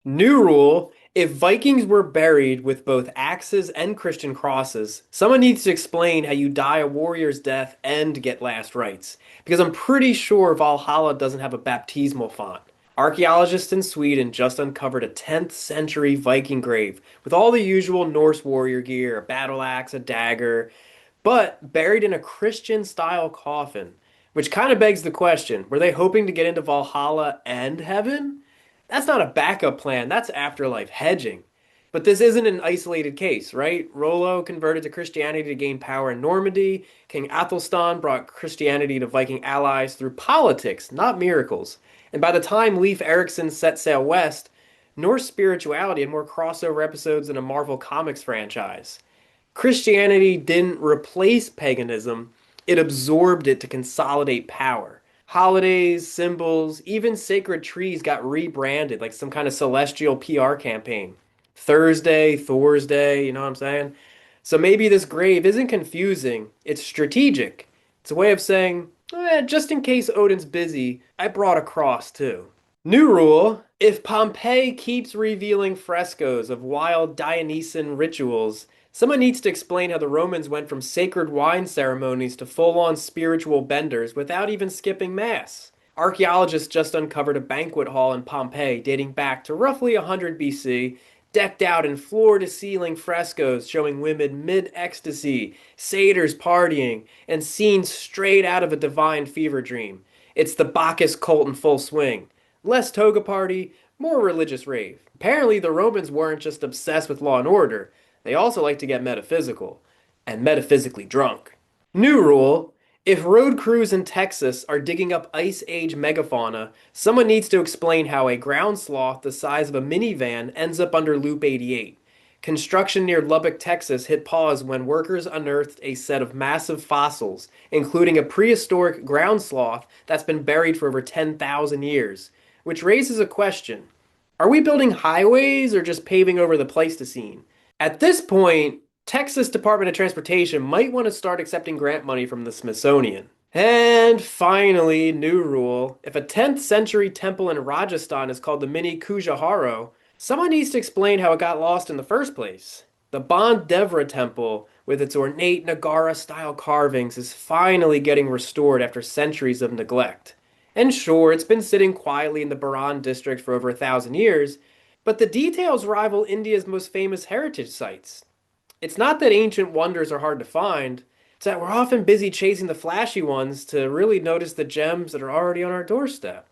New rule, if Vikings were buried with both axes and Christian crosses, someone needs to explain how you die a warrior's death and get last rites. Because I'm pretty sure Valhalla doesn't have a baptismal font. Archaeologists in Sweden just uncovered a 10th century Viking grave with all the usual Norse warrior gear, a battle axe, a dagger, but buried in a Christian style coffin. Which kind of begs the question, were they hoping to get into Valhalla and heaven? That's not a backup plan, that's afterlife hedging. But this isn't an isolated case, right? Rollo converted to Christianity to gain power in Normandy. King Athelstan brought Christianity to Viking allies through politics, not miracles. And by the time Leif Erikson set sail west, Norse spirituality had more crossover episodes than a Marvel Comics franchise. Christianity didn't replace paganism, it absorbed it to consolidate power. Holidays, symbols, even sacred trees got rebranded like some kind of celestial PR campaign. Thursday, Thursday, you know what I'm saying? So maybe this grave isn't confusing, it's strategic. It's a way of saying, just in case Odin's busy, I brought a cross too. New rule, if Pompeii keeps revealing frescoes of wild Dionysian rituals, someone needs to explain how the Romans went from sacred wine ceremonies to full-on spiritual benders without even skipping mass. Archaeologists just uncovered a banquet hall in Pompeii dating back to roughly 100 BC, decked out in floor-to-ceiling frescoes showing women mid-ecstasy, satyrs partying, and scenes straight out of a divine fever dream. It's the Bacchus cult in full swing. Less toga party, more religious rave. Apparently, the Romans weren't just obsessed with law and order, they also liked to get metaphysical, and metaphysically drunk. New rule, if road crews in Texas are digging up Ice Age megafauna, someone needs to explain how a ground sloth the size of a minivan ends up under Loop 88. Construction near Lubbock, Texas hit pause when workers unearthed a set of massive fossils, including a prehistoric ground sloth that's been buried for over 10,000 years, which raises a question. Are we building highways or just paving over the Pleistocene? At this point, Texas Department of Transportation might want to start accepting grant money from the Smithsonian. And finally, new rule. If a 10th century temple in Rajasthan is called the Mini Kujaharo, someone needs to explain how it got lost in the first place. The Bandevra Temple, with its ornate Nagara-style carvings, is finally getting restored after centuries of neglect. And sure, it's been sitting quietly in the Baran district for over 1,000 years, but the details rival India's most famous heritage sites. It's not that ancient wonders are hard to find, it's that we're often busy chasing the flashy ones to really notice the gems that are already on our doorstep.